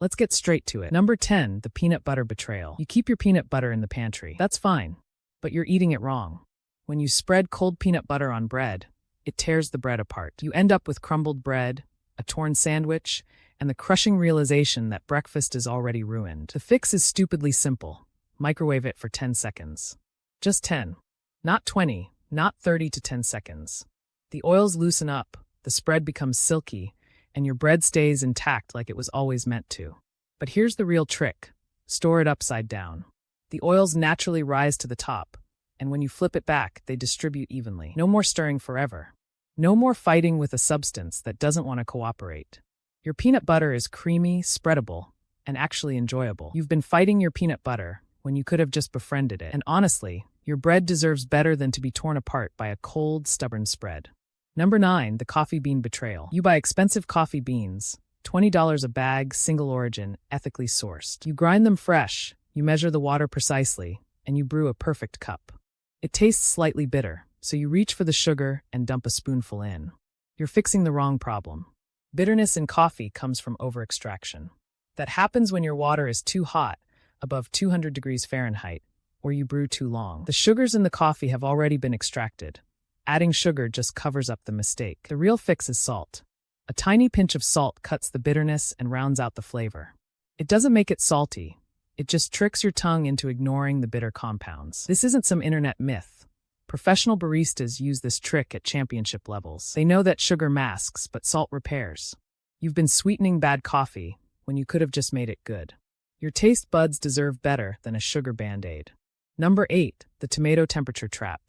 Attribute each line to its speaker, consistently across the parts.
Speaker 1: Let's get straight to it. Number 10, the peanut butter betrayal. You keep your peanut butter in the pantry. That's fine, but you're eating it wrong. When you spread cold peanut butter on bread, it tears the bread apart. You end up with crumbled bread, a torn sandwich, and the crushing realization that breakfast is already ruined. The fix is stupidly simple. Microwave it for 10 seconds. Just 10. Not 20, not 30 to 10 seconds. The oils loosen up, the spread becomes silky, and your bread stays intact like it was always meant to. But here's the real trick. Store it upside down. The oils naturally rise to the top, and when you flip it back, they distribute evenly. No more stirring forever. No more fighting with a substance that doesn't want to cooperate. Your peanut butter is creamy, spreadable, and actually enjoyable. You've been fighting your peanut butter when you could have just befriended it. And honestly, your bread deserves better than to be torn apart by a cold, stubborn spread. Number 9, the coffee bean betrayal. You buy expensive coffee beans, $20 a bag, single origin, ethically sourced. You grind them fresh, you measure the water precisely, and you brew a perfect cup. It tastes slightly bitter, so you reach for the sugar and dump a spoonful in. You're fixing the wrong problem. Bitterness in coffee comes from over-extraction. That happens when your water is too hot, above 200 degrees Fahrenheit, or you brew too long. The sugars in the coffee have already been extracted. Adding sugar just covers up the mistake. The real fix is salt. A tiny pinch of salt cuts the bitterness and rounds out the flavor. It doesn't make it salty. It just tricks your tongue into ignoring the bitter compounds. This isn't some internet myth. Professional baristas use this trick at championship levels. They know that sugar masks, but salt repairs. You've been sweetening bad coffee when you could have just made it good. Your taste buds deserve better than a sugar Band-Aid. Number 8, the tomato temperature trap.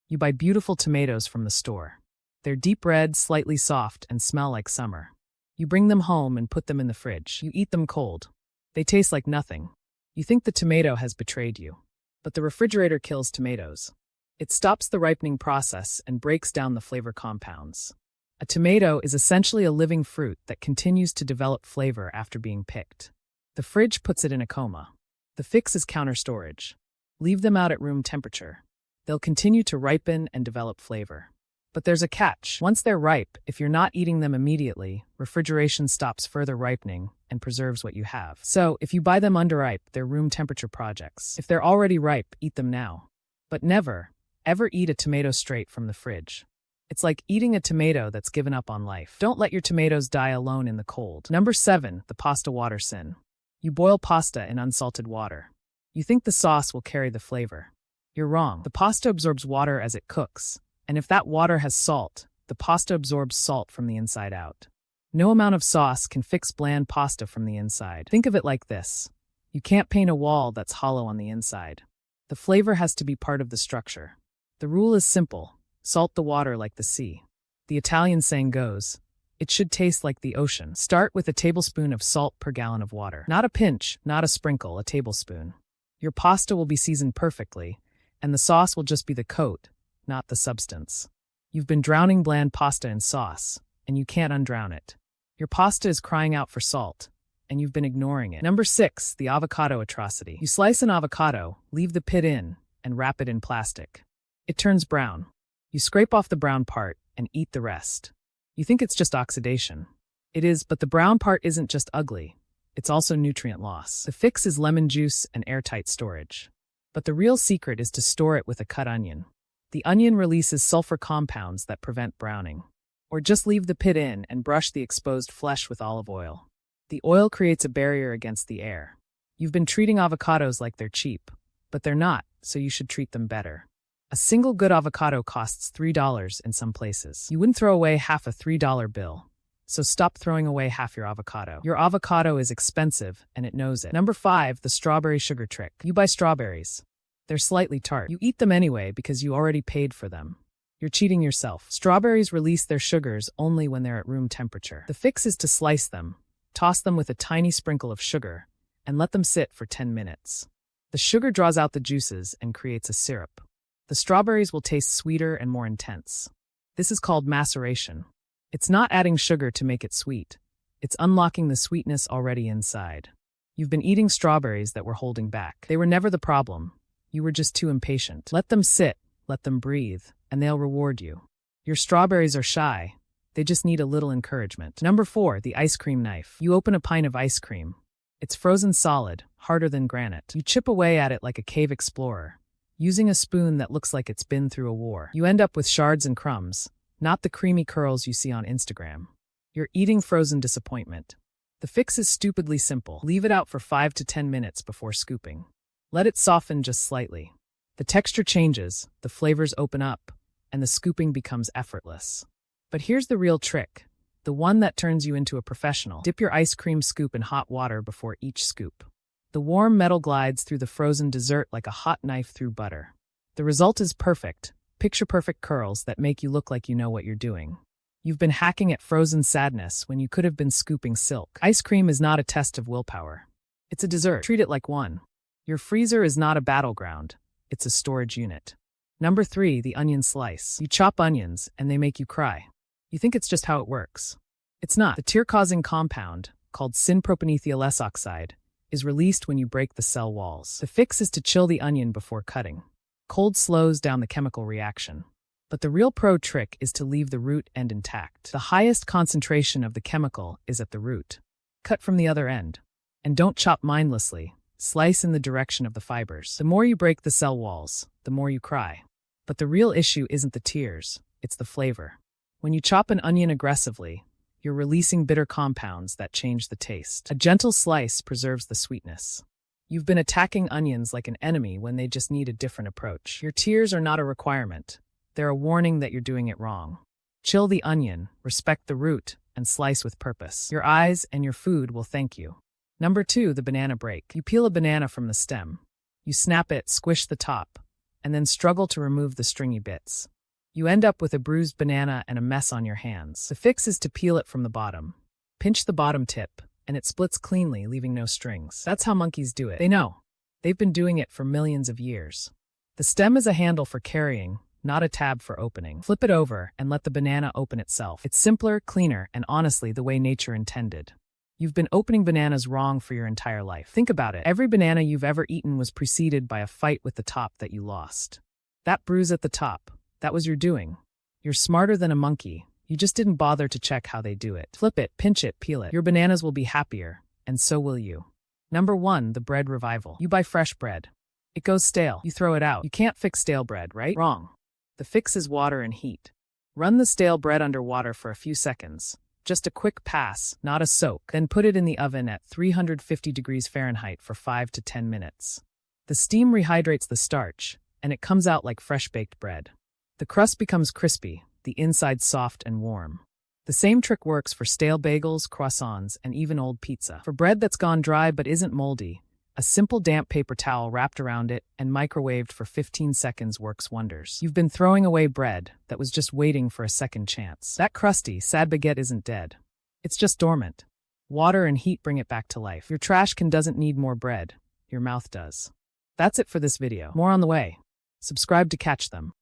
Speaker 1: You buy beautiful tomatoes from the store. They're deep red, slightly soft, and smell like summer. You bring them home and put them in the fridge. You eat them cold. They taste like nothing. You think the tomato has betrayed you. But the refrigerator kills tomatoes. It stops the ripening process and breaks down the flavor compounds. A tomato is essentially a living fruit that continues to develop flavor after being picked. The fridge puts it in a coma. The fix is counter storage. Leave them out at room temperature. They'll continue to ripen and develop flavor. But there's a catch. Once they're ripe, if you're not eating them immediately, refrigeration stops further ripening and preserves what you have. So, if you buy them underripe, they're room temperature projects. If they're already ripe, eat them now. But never, ever eat a tomato straight from the fridge. It's like eating a tomato that's given up on life. Don't let your tomatoes die alone in the cold. Number 7, the pasta water sin. You boil pasta in unsalted water. You think the sauce will carry the flavor. You're wrong. The pasta absorbs water as it cooks, and if that water has salt, the pasta absorbs salt from the inside out. No amount of sauce can fix bland pasta from the inside. Think of it like this. You can't paint a wall that's hollow on the inside. The flavor has to be part of the structure. The rule is simple. Salt the water like the sea. The Italian saying goes, it should taste like the ocean. Start with a tablespoon of salt per gallon of water. Not a pinch, not a sprinkle, a tablespoon. Your pasta will be seasoned perfectly, and the sauce will just be the coat, not the substance. You've been drowning bland pasta in sauce, and you can't undrown it. Your pasta is crying out for salt, and you've been ignoring it. Number 6, the avocado atrocity. You slice an avocado, leave the pit in, and wrap it in plastic. It turns brown. You scrape off the brown part and eat the rest. You think it's just oxidation. It is, but the brown part isn't just ugly. It's also nutrient loss. The fix is lemon juice and airtight storage. But the real secret is to store it with a cut onion. The onion releases sulfur compounds that prevent browning. Or just leave the pit in and brush the exposed flesh with olive oil. The oil creates a barrier against the air. You've been treating avocados like they're cheap, but they're not, so you should treat them better. A single good avocado costs $3 in some places. You wouldn't throw away half a $3 bill. So stop throwing away half your avocado. Your avocado is expensive, and it knows it. Number 5, the strawberry sugar trick. You buy strawberries. They're slightly tart. You eat them anyway because you already paid for them. You're cheating yourself. Strawberries release their sugars only when they're at room temperature. The fix is to slice them, toss them with a tiny sprinkle of sugar, and let them sit for 10 minutes. The sugar draws out the juices and creates a syrup. The strawberries will taste sweeter and more intense. This is called maceration. It's not adding sugar to make it sweet. It's unlocking the sweetness already inside. You've been eating strawberries that were holding back. They were never the problem. You were just too impatient. Let them sit, let them breathe, and they'll reward you. Your strawberries are shy. They just need a little encouragement. Number 4, the ice cream knife. You open a pint of ice cream. It's frozen solid, harder than granite. You chip away at it like a cave explorer, using a spoon that looks like it's been through a war. You end up with shards and crumbs, not the creamy curls you see on Instagram. You're eating frozen disappointment. The fix is stupidly simple. Leave it out for 5 to 10 minutes before scooping. Let it soften just slightly. The texture changes, the flavors open up, and the scooping becomes effortless. But here's the real trick, the one that turns you into a professional. Dip your ice cream scoop in hot water before each scoop. The warm metal glides through the frozen dessert like a hot knife through butter. The result is perfect, picture-perfect curls that make you look like you know what you're doing. You've been hacking at frozen sadness when you could have been scooping silk. Ice cream is not a test of willpower. It's a dessert. Treat it like one. Your freezer is not a battleground. It's a storage unit. Number 3, the onion slice. You chop onions, and they make you cry. You think it's just how it works. It's not. The tear-causing compound, called synpropanethiol S oxide, is released when you break the cell walls. The fix is to chill the onion before cutting. Cold slows down the chemical reaction. But the real pro trick is to leave the root end intact. The highest concentration of the chemical is at the root. Cut from the other end. And don't chop mindlessly. Slice in the direction of the fibers. The more you break the cell walls, the more you cry. But the real issue isn't the tears, it's the flavor. When you chop an onion aggressively, you're releasing bitter compounds that change the taste. A gentle slice preserves the sweetness. You've been attacking onions like an enemy when they just need a different approach. Your tears are not a requirement. They're a warning that you're doing it wrong. Chill the onion, respect the root, and slice with purpose. Your eyes and your food will thank you. Number 2, the banana break. You peel a banana from the stem. You snap it, squish the top, and then struggle to remove the stringy bits. You end up with a bruised banana and a mess on your hands. The fix is to peel it from the bottom. Pinch the bottom tip, and it splits cleanly, leaving no strings. That's how monkeys do it. They know. They've been doing it for millions of years. The stem is a handle for carrying, not a tab for opening. Flip it over and let the banana open itself. It's simpler, cleaner, and honestly the way nature intended. You've been opening bananas wrong for your entire life. Think about it. Every banana you've ever eaten was preceded by a fight with the top that you lost. That bruise at the top, that was your doing. You're smarter than a monkey. You just didn't bother to check how they do it. Flip it, pinch it, peel it. Your bananas will be happier, and so will you. Number 1, the bread revival. You buy fresh bread. It goes stale. You throw it out. You can't fix stale bread, right? Wrong. The fix is water and heat. Run the stale bread under water for a few seconds. Just a quick pass, not a soak. Then put it in the oven at 350 degrees Fahrenheit for 5 to 10 minutes. The steam rehydrates the starch, and it comes out like fresh-baked bread. The crust becomes crispy, the inside soft and warm. The same trick works for stale bagels, croissants, and even old pizza. For bread that's gone dry but isn't moldy, a simple damp paper towel wrapped around it and microwaved for 15 seconds works wonders. You've been throwing away bread that was just waiting for a second chance. That crusty, sad baguette isn't dead. It's just dormant. Water and heat bring it back to life. Your trash can doesn't need more bread. Your mouth does. That's it for this video. More on the way. Subscribe to catch them.